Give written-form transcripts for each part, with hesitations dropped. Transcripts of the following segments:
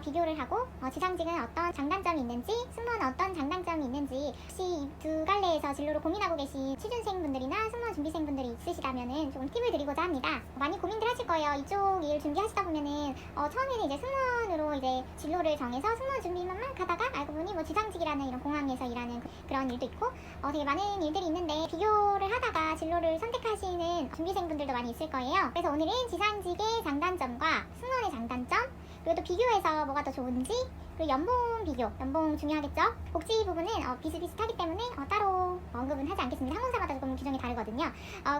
비교를 하고 지상직은 어떤 장단점이 있는지, 승무원은 어떤 장단점이 있는지, 혹시 이 두 갈래에서 진로를 고민하고 계신 취준생분들이나 승무원 준비생분들이 있으시다면은 조금 팁을 드리고자 합니다. 많이 고민들 하실 거예요. 이쪽 일 준비하시다 보면은 처음에는 이제 승무원으로 이제 진로를 정해서 승무원 준비만 막 하다가 알고 보니 뭐 지상직이라는 이런 공항에서 일하는 그런 일도 있고 되게 많은 일들이 있는데, 비교를 하다가 진로를 선택하시는 준비생분들도 많이 있을 거예요. 그래서 오늘은 지상직의 장단점과 승무원의 장단점, 그리고 또 비교해서 뭐가 더 좋은지, 그리고 연봉 비교, 연봉 중요하겠죠? 복지 부분은 비슷비슷하기 때문에 따로 언급은 하지 않겠습니다. 항공사마다 조금 규정이 다르거든요.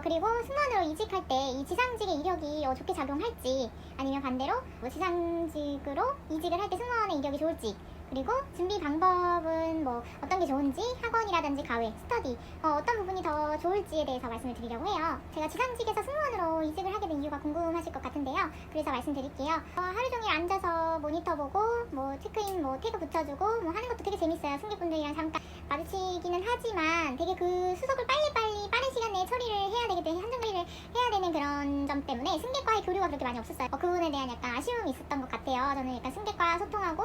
그리고 승무원으로 이직할 때 이 지상직의 이력이 좋게 작용할지, 아니면 반대로 뭐 지상직으로 이직을 할 때 승무원의 이력이 좋을지, 그리고 준비 방법은 뭐 어떤 게 좋은지, 학원이라든지 과외, 스터디 어떤 부분이 더 좋을지에 대해서 말씀을 드리려고 해요. 제가 지상직에서 승무원으로 이직을 하게 된 이유가 궁금하실 것 같은데요. 그래서 말씀드릴게요. 하루 종일 앉아서 모니터 보고 뭐 체크인 뭐 태그 붙여주고 뭐 하는 것도 되게 재밌어요. 승객분들이랑 잠깐 마주치기는 하지만 되게 그 수속을 빨리빨리 빠른 시간 내에 처리를 해야 되기 때문에 한정 처리를 해야 되는 그런 점 때문에 승객과의 교류가 그렇게 많이 없었어요. 그 부분에 대한 약간 아쉬움이 있었던 것 같아요. 저는 약간 승객과 소통하고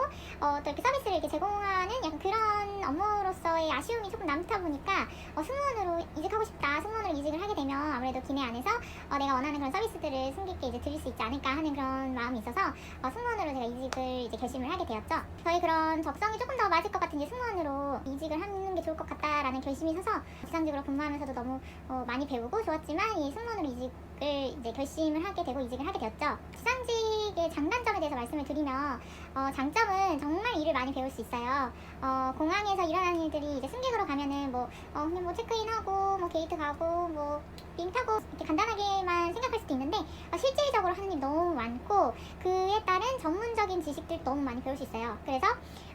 또 이렇게 서비스를 이렇게 제공하는 약간 그런 업무로서의 아쉬움이 조금 남다 보니까 승무원으로 이직하고 싶다, 승무원으로 이직을 하게 되면 아무래도 기내 안에서 내가 원하는 그런 서비스들을 승객께 이제 드릴 수 있지 않을까 하는 그런 마음이 있어서 승무원으로 제가 이직을 이제 결심을 하게 되었죠. 저희 그런 적성이 조금 더 맞을 것 같은 이제 승무원으로 이직을 하는 게 좋을 것 같다라는 결심이 서서 지상직으로 근무하면서도 너무 많이 배우고 좋았지만 이 승무원으로 이직을 이제 결심을 하게 되고 이직을 하게 되었죠. 지상직의 장단점에 대해서 말씀을 드리면 장점은 정말 일을 많이 배울 수 있어요. 공항에서 일어나는 일들이 이제 승객으로 가면은 그냥 뭐 체크인하고 뭐 게이트 가고 뭐 비행 타고 이렇게 간단하게만 생각할 수도 있는데 실질적으로 하는 일이 너무 많고 그에 따른 전문적인 지식들도 너무 많이 배울 수 있어요. 그래서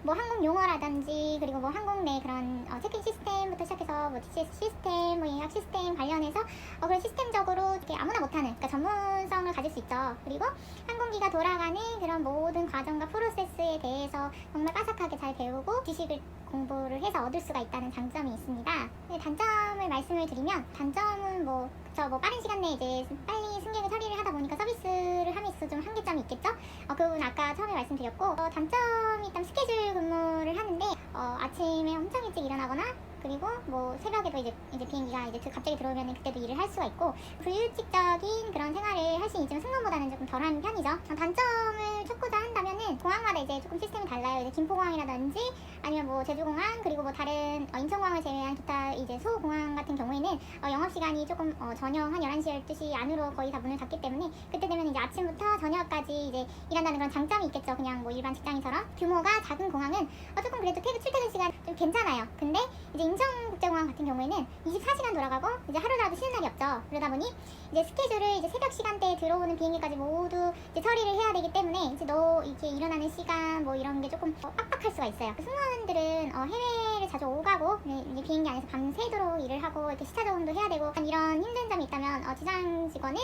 뭐 항공 용어라든지, 그리고 뭐 항공 내 그런 체크인 시스템부터 시작해서 뭐 TCS 시스템, 뭐 예약 시스템 관련해서 그런 시스템적으로 이렇게 아무나 못하는, 그러니까 전문성을 가질 수 있죠. 그리고 항공기가 돌아가는 그런 모든 과정과 프로세스에 대해서 정말 빠삭하게 잘 배우고 지식을 공부를 해서 얻을 수가 있다는 장점이 있습니다. 단점을 말씀을 드리면, 단점은 뭐 빠른 시간 내에 이제 빨리 승객을 처리를 하다 보니까 서비스를 함에 좀 한계점이 있겠죠? 그 부분 아까 처음에 말씀드렸고, 단점이 있다면 스케줄 근무를 하는데 아침에 엄청 일찍 일어나거나, 그리고 뭐 새벽에도 이제 비행기가 이제 갑자기 들어오면 그때도 일을 할 수가 있고 불규칙적인 그런 생활을 할 수 있지만 승무원보다는 조금 덜한 편이죠. 단점을 찾고자 한다면은 공항마다 이제 조금 시스템이 달라요. 이제 김포공항이라든지 아니면 뭐 제주공항, 그리고 뭐 다른 인천공항을 제외한 기타 이제 소공항 같은 경우에는 영업시간이 조금 저녁 한 11시, 12시 안으로 거의 다 문을 닫기 때문에 그때 되면 이제 아침부터 저녁까지 이제 일한다는 그런 장점이 있겠죠. 그냥 뭐 일반 직장인처럼. 규모가 작은 공항은 조금 그래도 출퇴근 시간 좀 괜찮아요. 근데 이제 인천국제공항 같은 경우에는 24시간 돌아가고 이제 하루라도 쉬는 날이 없죠. 그러다 보니 이제 스케줄을 이제 새벽 시간대에 들어오는 비행기까지 모두 이제 처리를 해야 되기 때문에 이제 이렇게 일어나는 시간 뭐 이런 게 조금 빡빡할 수가 있어요. 승무원들은 해외를 자주 오가고 이제 비행기 안에서 밤새도록 일을 하고 이렇게 시차 적응도 해야 되고 이런 힘든 점이 있다면 지상 직원은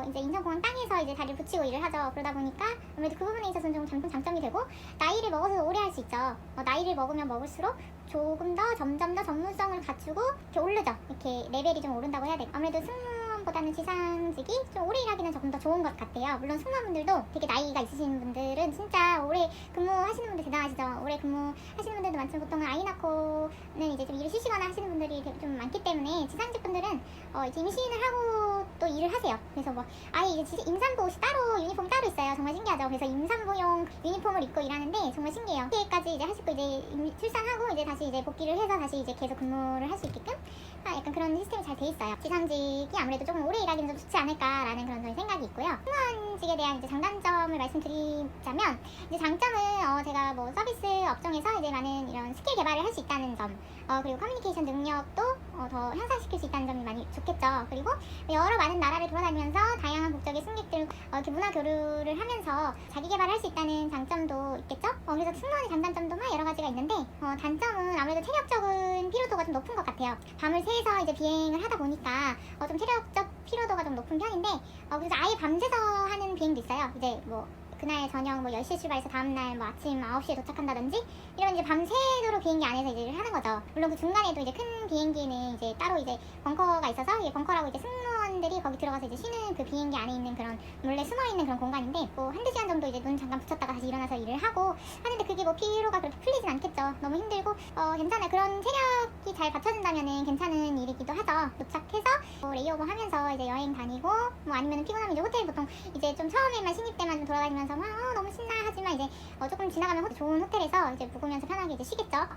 이제 인천공항 땅에서 이제 다리를 붙이고 일을 하죠. 그러다 보니까 아무래도 그 부분에 있어서는 좀 장점이 되고, 나이를 먹어서 오래 할 수 있죠. 나이를 먹으면 먹을수록 조금 더 점점 더 전문성을 갖추고 이렇게 오르죠. 이렇게 레벨이 좀 오른다고 해야 되고, 아무래도 승무원보다는 지상직이 좀 오래 일하기는 조금 더 좋은 것 같아요. 물론 승무원분들도 되게 나이가 있으신 분들은 진짜 오래 근무하시는 분들 대단하시죠. 오래 근무하시는 분들도 많지만 보통은 아이 낳고는 이제 좀 일을 쉬시거나 하시는 분들이 좀 많기 때문에 지상직 분들은 이제 임신을 하고 또 일을 하세요. 그래서 뭐 아예 이제 임산부 옷이 따로 유니폼 따로 있어요. 정말 신기하죠. 그래서 임산부용 유니폼을 입고 일하는데 정말 신기해요. 그때까지 이제 하시고 이제 출산하고 이제 다시 이제 복귀를 해서 다시 이제 계속 근무를 할 수 있게끔 약간 그런 시스템이 잘 돼 있어요. 지상직이 아무래도 조금 오래 일하기는 좀 좋지 않을까라는 그런 저희 생각이 있고요. 승무원직에 대한 이제 장단점을 말씀드리자면, 이제 장점은 제가 뭐 서비스 업종에서 이제 많은 이런 스킬 개발을 할 수 있다는 점, 그리고 커뮤니케이션 능력도 더 향상시킬 수 있다는 점이 많이 좋겠죠. 그리고 여러 많은 나라를 돌아다니면서 다양한 국적의 승객들 이렇게 문화 교류를 하면서 자기 개발을 할 수 있다는 장점도 있겠죠. 그래서 승무원의 장단점도 막 여러 가지가 있는데 단점은 아무래도 체력적인 피로도가 좀 높은 것 같아요. 밤을 새서 이제 비행을 하다 보니까 좀 체력적 피로도가 좀 높은 편인데 그래서 아예 밤새서 하는 비행도 있어요. 이제 뭐 그날 저녁 뭐 10시에 출발해서 다음날 뭐 아침 9시에 도착한다든지 이러면 이제 밤새도록 비행기 안에서 이제 일을 하는 거죠. 물론 그 중간에도 이제 큰 비행기는 이제 따로 이제 벙커가 있어서 이 벙커라고 이제 승무원들이 거기 들어가서 이제 쉬는 그 비행기 안에 있는 그런 몰래 숨어 있는 그런 공간인데 뭐 한두 시간 정도 이제 눈 잠깐 붙였다가 다시 일어나서 일을 하고 하는데 그게 뭐 피로가 그렇게 풀리진 않겠죠. 너무 힘들고 괜찮아요. 그런 체력이 잘 받쳐준다면은 괜찮은 일이기도 하죠. 도착해서 뭐 레이오버 하면서 이제 여행 다니고 뭐 아니면 피곤하면 이제 호텔 보통 이제 좀 처음에만 신입 때만 좀 돌아다니면서 막 너무 신나 하지만 이제 조금 지나가면 좋은 호텔에서 이제 묵으면서 편하게 이제 쉬겠죠.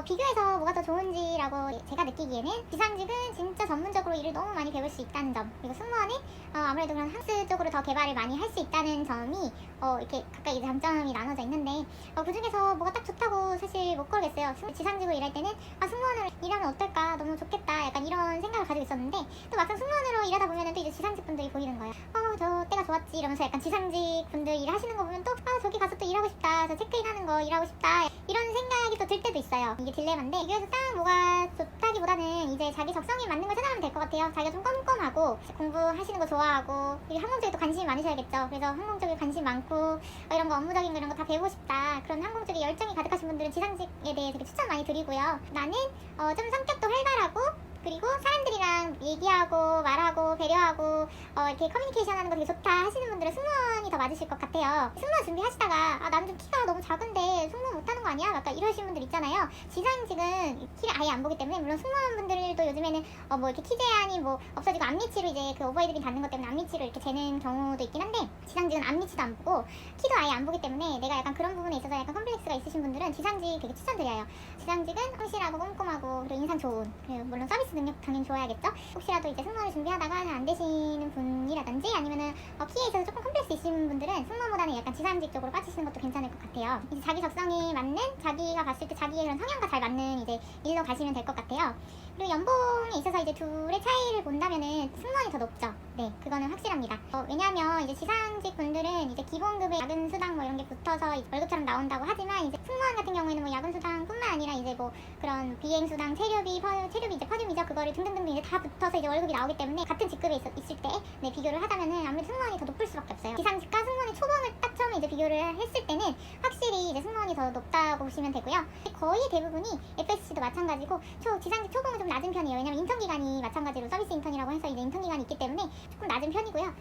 비교해서 뭐가 더 좋은지라고 제가 느끼기에는 비상직은 진짜 전문적으로 일을 너무 많이 배울 수 있다는 점, 그리고 승무원은 아무래도 그런 학습 쪽으로 더 개발을 많이 할 수 있다는 점이 이렇게 각각 이제 장점이 나눠져 있는데 그 중에서 뭐가 딱 좋다고 사실 못 고르겠어요. 지상직으로 일할 때는 승무원으로 일하면 어떨까, 너무 좋겠다, 약간 이런 생각을 가지고 있었는데 또 막상 승무원으로 일하다 보면은 또 이제 지상직 분들이 보이는 거예요. 저 때가 좋았지 이러면서 약간 지상직 분들 일하시는 거 보면 또 저기 가서 또 일하고 싶다, 저 체크인하는 거 일하고 싶다, 이런 생각이 또 들 때도 있어요. 이게 딜레마인데 비교해서 딱 뭐가 좋다기보다는 이제 자기 적성에 맞는 걸 찾아가면 될 것 같아요. 자기가 좀 껌껌하고 공부하시는 거 좋아하고 그리고 항공 쪽에 또 관심이 많으셔야겠죠. 그래서 항공 쪽에 관심 많고 이런 거 업무적인 거 이런 거 다 배우고 싶다, 그런 항공 쪽에 열정이 가득하신 분들은 지상직에 대해 되게 추천 많이 드리고요. 나는 좀 성격도 활발하고 그리고 사람들이랑 얘기하고 말하고 배려하고 이렇게 커뮤니케이션 하는 거 되게 좋다 하시는 분들은 승무원이 더 맞으실 것 같아요. 승무원 준비하시다가 나는 좀 키가 너무 작은데 승무원 못하는 거 아니야? 약간 이러시는 분들 있잖아요. 지상직은 키를 아예 안 보기 때문에, 물론 승무원분들도 요즘에는 뭐 이렇게 키 제한이 뭐 없어지고 앞니치로 이제 그 오버헤드빈 닿는 것 때문에 앞니치로 이렇게 재는 경우도 있긴 한데, 지상직은 앞니치도 안 보고 키도 아예 안 보기 때문에 내가 약간 그런 부분에 있어서 약간 컴플렉스가 있으신 분들은 지상직 되게 추천드려요. 지상직은 성실하고 꼼꼼하고 그리고 인상 좋은, 그리고 물론 서비스 능력 당연히 좋아야겠죠. 혹시라도 이제 승무원을 준비하다가 안 되시는 분이라든지 아니면은 키에 있어서 조금 컴플렉스 있으신 분들은 승무원보다는 약간 지상직 쪽으로 빠지시는 것도 괜찮을 것 같아요. 이제 자기 적성에 맞는, 자기가 봤을 때 자기의 그런 성향과 잘 맞는 이제 일로 가시면 될 것 같아요. 그리고 연봉에 있어서 이제 둘의 차이를 본다면은 승무원이 더 높죠. 네, 그거는 확실합니다. 왜냐하면 이제 지상직 분들은 이제 기본급의 야근 수당 뭐 이런 게 붙어서 월급처럼 나온다고 하지만, 이제 승무원 같은 경우에는 뭐 야근 수당뿐만 아니라 이제 뭐 그런 비행 수당, 체류비 이제 퍼듐이죠. 그거를 등등등등 이제 다 붙어서 이제 월급이 나오기 때문에 같은 직급에 있을 때 비교를 하자면은 아무래도 승무원이 더 높을 수밖에 없어요. 지상직과 승무원의 초봉을 딱 처음에 이제 비교를 했을 때는 확실히 이제 승무원이 더 높다고 보시면 되고요. 거의 대부분이 FSC도 마찬가지고 지상직 초봉은 좀 낮은 편이에요. 왜냐면 인턴 기간이 마찬가지로 서비스 인턴이라고 해서 이제 인턴 기간이 있기 때문에 조금 낮은 편이고요.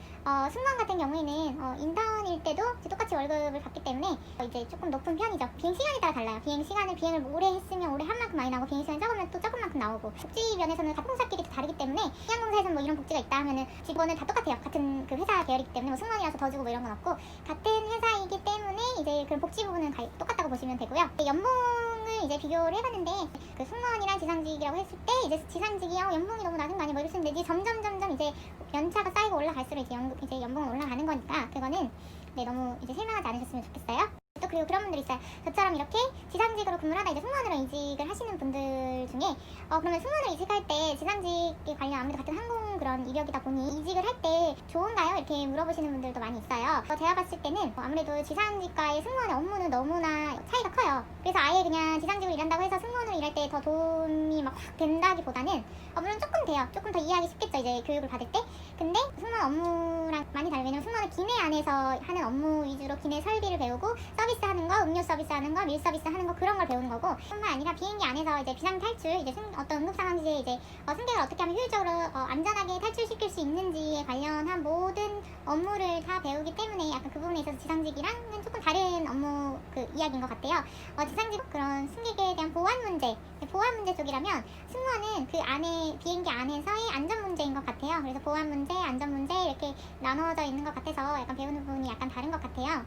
승무원 같은 경우에는 인턴일 때도 똑같이 월급을 받기 때문에 이제 조금 높은 편이죠. 비행 시간에 따라 달라요. 비행을 오래 했으면 오래 한 만큼 많이 나오고, 비행 시간이 적으면 또 적은 만큼 나오고, 복지 면에서는 각 공사끼리 다 다르기 때문에 항공사에서는 뭐 이런 복지가 있다 하면은 직원은 다 똑같아요. 같은 그 회사 계열이기 때문에 뭐 승무원이라서 더 주고 뭐 이런 건 없고, 같은 회사이기 때문에 이제 그런 복지 부분은 똑같다고 보시면 되고요. 연봉을 이제 비교를 해봤는데 그 승무원이랑 지상직이라고 했을 때 이제 지상직이 연봉이 너무 낮은 거 아니야 뭐 이럴 수 있는데, 이제 점점 이제 연차가 쌓이고 올라갈수록 이제 연봉은 올라가는 거니까 그거는 너무 이제 실망하지 않으셨으면 좋겠어요. 또 그리고 그런 분들 있어요. 저처럼 이렇게 지상직으로 근무를 하다 이제 승무원으로 이직을 하시는 분들 중에 그러면 승무원으로 이직할 때 지상직에 관련 아무래도 같은 항공 그런 이력이다 보니 이직을 할 때 좋은가요? 이렇게 물어보시는 분들도 많이 있어요. 제가 봤을 때는 아무래도 지상직과의 승무원의 업무는 너무나 차이가 커요. 그래서 아예 그냥 지상직으로 일한다고 해서 승무원으로 일할 때 더 도움이 막 확 된다기보다는 물론 조금 돼요. 조금 더 이해하기 쉽겠죠, 이제 교육을 받을 때. 근데 승무원 업무랑 많이 다르요. 왜냐면 승무원은 기내 안에서 하는 업무 위주로 기내 설비를 배우고 서비스 하는 거, 음료 서비스 하는 거, 밀 서비스 하는 거, 그런 걸 배우는 거고, 뿐만 아니라 비행기 안에서 이제 비상 탈출, 이제 어떤 응급 상황 시에 이제 승객을 어떻게 하면 효율적으로 안전하게 탈출시킬 수 있는지에 관련한 모든 업무를 다 배우기 때문에 약간 그 부분에 있어서 지상직이랑은 조금 다른 업무 이야기인 것 같아요. 지상직 그런 승객에 대한 보안 문제 쪽이라면 승무원은 그 안에 비행기 안에서의 안전 문제인 것 같아요. 그래서 보안 문제, 안전 문제 이렇게 나눠져 있는 것 같아서 약간 배우는 부분이 약간 다른 것 같아요.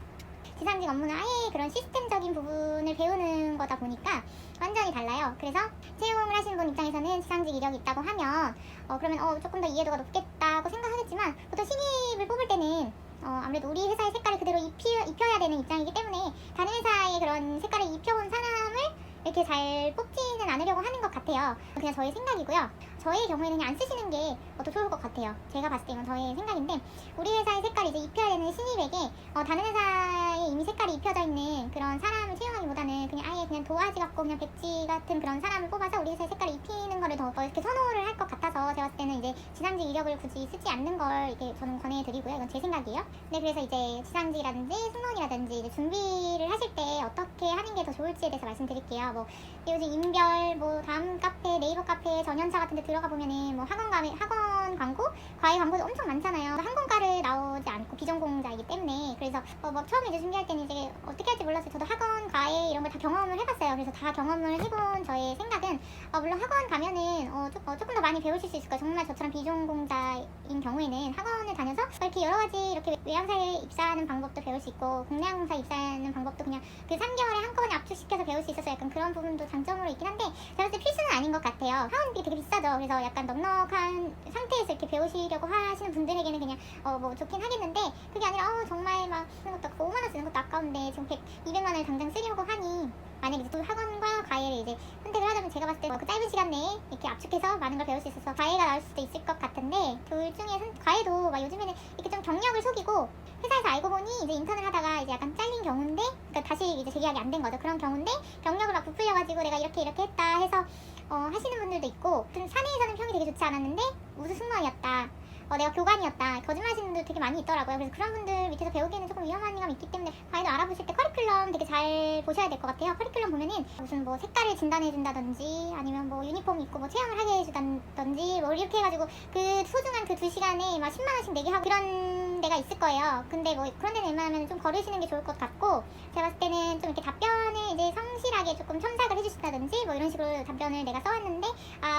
지상직 업무는 아예 그런 시스템적인 부분을 배우는 거다 보니까 완전히 달라요. 그래서 채용을 하시는 분 입장에서는 지상직 이력이 있다고 하면 그러면 조금 더 이해도가 높겠다고 생각하겠지만, 보통 신입을 뽑을 때는 아무래도 우리 회사의 색깔을 그대로 입혀야 되는 입장이기 때문에 다른 회사의 그런 색깔을 입혀온 사람을 이렇게 잘 뽑지는 않으려고 하는 것 같아요. 그냥 저의 생각이고요. 저의 경우에는 그냥 안 쓰시는 게 더 좋을 것 같아요. 제가 봤을 때 이건 저의 생각인데, 우리 회사의 색깔이 이제 입혀야 되는 신입에게 다른 회사에 이미 색깔이 입혀져 있는 그런 사람을 채용하기 뽑는다기보다는 그냥 아예 그냥 도화지 같고 그냥 백지 같은 그런 사람을 뽑아서 우리 회사의 색깔을 입히는 거를 더 이렇게 선호를 할 것 같아서 제가 봤을 때는 이제 지상직 이력을 굳이 쓰지 않는 걸 이렇게 저는 권해드리고요. 이건 제 생각이에요. 네, 그래서 이제 지상직이라든지 승무원이라든지 이제 준비를 하실 때 어떻게 하는 게 더 좋을지에 대해서 말씀드릴게요. 뭐 요즘 인별, 뭐 다음 카페, 네이버 카페, 전연차 같은 데 들어가 보면은 뭐 학원 광고, 과외 광고도 엄청 많잖아요. 항공과를 나오지 않고 비전공자이기 때문에 그래서 뭐 처음에 이제 준비할 때는 이제 어떻게 할지 몰라서 저도 학원, 과외 이런 걸 다 경험을 해봤어요. 그래서 다 경험을 해본 저의 생각은 물론 학원 가면은 조금 더 많이 배우실 수 있을 거예요. 정말 저처럼 비전공자인 경우에는 학원을 다녀서 이렇게 여러 가지 이렇게 외항사에 입사하는 방법도 배울 수 있고 국내 항공사에 입사하는 방법도 그냥 그 3개월에 한꺼번에 압축시켜서 배울 수 있어서 약간 그런 부분도 장점으로 있긴 한데 제가 봤을 때 필수는 아닌 것 같아요. 학원비 되게 비싸죠. 그래서 약간 넉넉한 상태에서 이렇게 배우시려고 하시는 분들에게는 그냥 뭐 좋긴 하겠는데 그게 아니라 정말 막 쓰는 것도 아깝고 5만 원 쓰는 것도 아까운데 지금 200만 원을 당장 쓰려고 하니 만약에 또 학원과 과외를 이제 선택을 하자면 제가 봤을 때 그 짧은 시간 내에 이렇게 압축해서 많은 걸 배울 수 있어서 과외가 나올 수도 있을 것 같은데 둘 중에 과외도 막 요즘에는 이렇게 좀 경력을 속이고 회사에서 알고 보니 이제 인턴을 하다가 이제 약간 잘린 경우인데 그러니까 다시 이제 재계약이 안 된 거죠. 그런 경우인데 경력을 막 부풀려가지고 내가 이렇게 했다 해서 하시는 분들도 있고 사내에서는 평이 되게 좋지 않았는데 우수 승무원이었다. 내가 교관이었다. 거짓말하시는 분들 되게 많이 있더라고요. 그래서 그런 분들 밑에서 배우기에는 조금 위험한 감이 있기 때문에 과외도 알아보실 때 커리큘럼 되게 잘 보셔야 될 것 같아요. 커리큘럼 보면은 무슨 뭐 색깔을 진단해준다든지 아니면 뭐 유니폼 입고 뭐 체험을 하게 해주다든지 뭐 이렇게 해가지고 그 소중한 그 2시간에 막 10만 원씩 내게 하고 그런 데가 있을 거예요. 근데 뭐 그런 데는 웬만하면 좀 거르시는 게 좋을 것 같고 제가 봤을 때는 좀 이렇게 답변을 이제 성실하게 조금 첨삭을 해주신다든지 뭐 이런 식으로 답변을 내가 써왔는데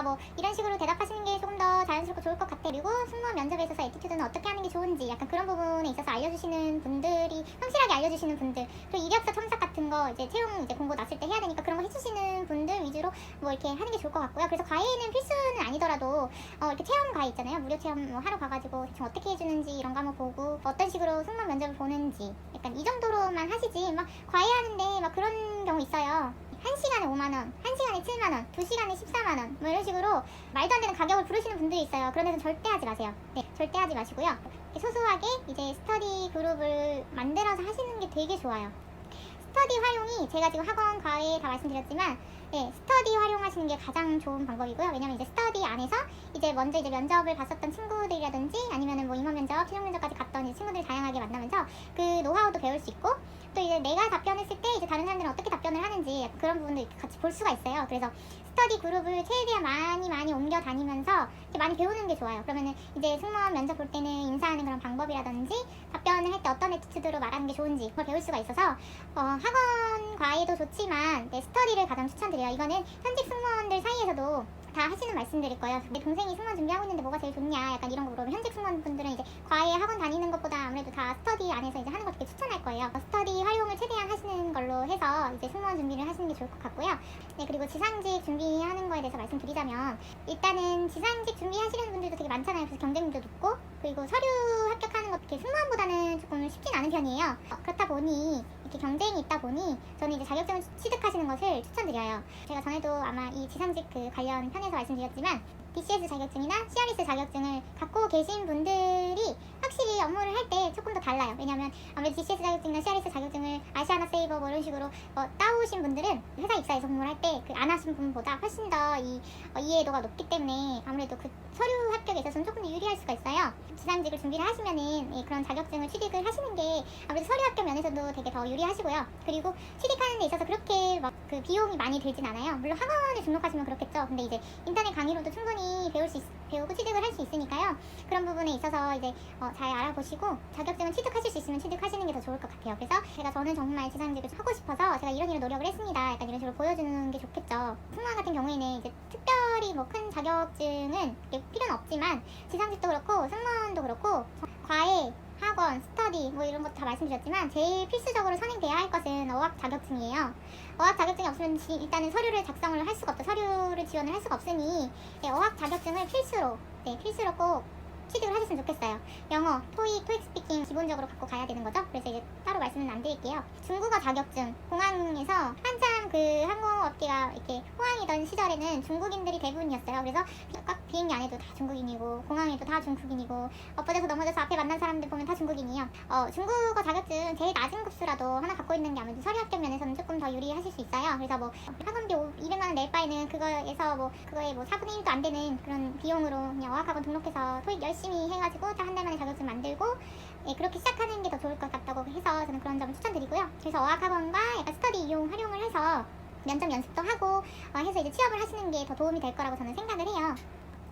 뭐 이런 식으로 대답하시는 게 조금 더 자연스럽고 좋을 것 같아. 그리고 승무원 면접에 있어서 애티튜드는 어떻게 하는 게 좋은지 약간 그런 부분에 있어서 알려주시는 분들이 성실하게 알려주시는 분들 그리고 이력서 첨삭 같은 거 이제 채용 이제 공고 났을 때 해야 되니까 그런 거 해주시는 분들 위주로 뭐 이렇게 하는 게 좋을 것 같고요. 그래서 과외는 필수는 아니더라도 이렇게 체험 과외 있잖아요. 무료 체험 뭐 하러 가가지고 대충 어떻게 해주는지 이런 거 한번 보고 어떤 식으로 승무원 면접을 보는지 약간 이 정도로만 하시지 막 과외하는데 막 그런 경우 있어요. 1시간에 5만원, 1시간에 7만원, 2시간에 14만원 뭐 이런 식으로 말도 안 되는 가격을 부르시는 분들이 있어요. 그런 데는 절대 하지 마세요. 네, 절대 하지 마시고요. 소소하게 이제 스터디 그룹을 만들어서 하시는 게 되게 좋아요. 스터디 활용이 제가 지금 학원, 과외 다 말씀드렸지만 스터디 활용하시는 게 가장 좋은 방법이고요. 왜냐면 이제 스터디 안에서 이제 먼저 이제 면접을 봤었던 친구들이라든지 아니면은 뭐 임원 면접, 최종 면접까지 갔던 이제 친구들 다양하게 만나면서 그 노하우도 배울 수 있고 또 이제 내가 답변했을 때 이제 다른 사람들은 어떻게 답변을 하는지 그런 부분도 같이 볼 수가 있어요. 그래서 스터디 그룹을 최대한 많이 옮겨 다니면서 많이 배우는 게 좋아요. 그러면은 이제 승무원 면접 볼 때는 인사하는 그런 방법이라든지 답변을 할 때 어떤 애티튜드로 말하는 게 좋은지 그걸 배울 수가 있어서 학원 과외도 좋지만 스터디를 가장 추천드려요. 이거는 현직 승무원들 사이에서도 다 하시는 말씀드릴 거예요. 내 동생이 승무원 준비하고 있는데 뭐가 제일 좋냐 약간 이런 거 물어보면 현직 승무원분들은 이제 과외 학원 다니는 것보다 아무래도 다 스터디 안에서 이제 하는 거 되게 추천할 거예요. 스터디 활용을 최대한 하시는 걸로 해서 이제 승무원 준비를 하시는 게 좋을 것 같고요. 네, 그리고 지상직 준비하는 거에 대해서 말씀드리자면 일단은 지상직 준비하시는 분들도 되게 많잖아요. 그래서 경쟁률도 높고 그리고 서류 합격하는 것도 이렇게 승무원보다는 조금 쉽진 않은 편이에요. 그렇다 보니 이렇게 경쟁이 있다 보니 저는 이제 자격증을 취득하시는 것을 추천드려요. 제가 전에도 아마 이 지상직 그 관련 편에서 말씀드렸지만 BCS 자격증이나 CRS 자격증을 갖고 계신 분들이 확실히 업무를 할 때 조금 더 달라요. 왜냐면 아무래도 BCS 자격증이나 CRS 자격증을 아시아나 세이버 뭐 이런 식으로 따오신 분들은 회사 입사해서 근무를 할 때 그 안 하신 분보다 훨씬 더 이해도가 높기 때문에 아무래도 그 서류 합격에 있어서는 조금 더 유리할 수가 있어요. 지상직을 준비를 하시면은 그런 자격증을 취득을 하시는 게 아무래도 서류 합격 면에서도 되게 더 유리하시고요. 그리고 취득하는 데 있어서 그렇게 막 그 비용이 많이 들진 않아요. 물론 학원에 등록하시면 그렇겠죠. 근데 이제 인터넷 강의로도 충분히 배우고 취득을 할 수 있으니까요. 그런 부분에 있어서 이제 잘 알아보시고 자격증을 취득하실 수 있으면 취득하시는 게 더 좋을 것 같아요. 그래서 저는 정말 지상직을 하고 싶어서 제가 이런 노력을 했습니다. 약간 이런 식으로 보여주는 게 좋겠죠. 승무원 같은 경우에는 이제 특별히 뭐 큰 자격증은 필요는 없지만 지상직도 그렇고 승무원도 그렇고 과외 학원, 스터디 뭐 이런 것도 다 말씀드렸지만 제일 필수적으로 선행돼야 할 것은 어학 자격증이에요. 어학 자격증이 없으면 일단은 서류를 작성을 할 수가 없죠. 서류를 지원을 할 수가 없으니 어학 자격증을 필수로 꼭 취득을 하셨으면 좋겠어요. 영어, 토익 스피킹 기본적으로 갖고 가야 되는 거죠. 그래서 이제 따로 말씀은 안 드릴게요. 중국어 자격증, 공항에서 한참 그 항공업계가 이렇게 호황이던 시절에는 중국인들이 대부분이었어요. 그래서 비행기 안에도 다 중국인이고 공항에도 다 중국인이고 엎어져서 넘어져서 앞에 만난 사람들 보면 다 중국인이요. 중국어 자격증 제일 낮은 급수라도 하나 갖고 있는 게 아무래도 서류 합격 면에서는 조금 더 유리하실 수 있어요. 그래서 뭐 학원비 200만 원 낼 바에는 그거에서 뭐 그거에 뭐 4분의 1도 안 되는 그런 비용으로 그냥 어학학원 등록해서 토익 열심히 해가지고 딱 한 달 만에 자격증 만들고 예, 그렇게 시작하는 게 더 좋을 것 같다고 해서 저는 그런 점을 추천드리고요. 그래서 어학학원과 약간 스터디 이용 활용을 해서 면접 연습도 하고 해서 이제 취업을 하시는 게 더 도움이 될 거라고 저는 생각을 해요.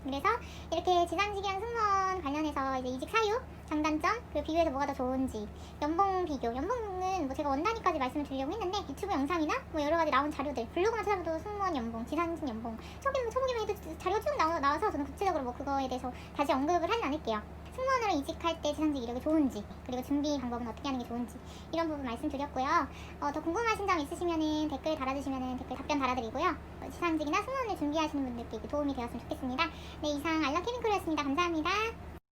그래서 이렇게 지상직이랑 승무원 관련해서 이제 이직 사유, 장단점, 그리고 비교해서 뭐가 더 좋은지, 연봉 비교. 연봉은 뭐 제가 원단위까지 말씀을 드리려고 했는데 유튜브 영상이나 뭐 여러 가지 나온 자료들, 블로그만 찾아봐도 승무원 연봉, 지상직 연봉, 초보기만 해도 자료가 쭉 나와서 저는 구체적으로 뭐 그거에 대해서 다시 언급을 하진 않을게요. 승무원으로 이직할 때 지상직 이력이 좋은지, 그리고 준비 방법은 어떻게 하는 게 좋은지 이런 부분 말씀드렸고요. 더 궁금하신 점 있으시면은 댓글 달아주시면은 댓글 답변 달아드리고요. 지상직이나 승무원을 준비하시는 분들께 도움이 되었으면 좋겠습니다. 네, 이상 알러 케빈크루였습니다. 감사합니다.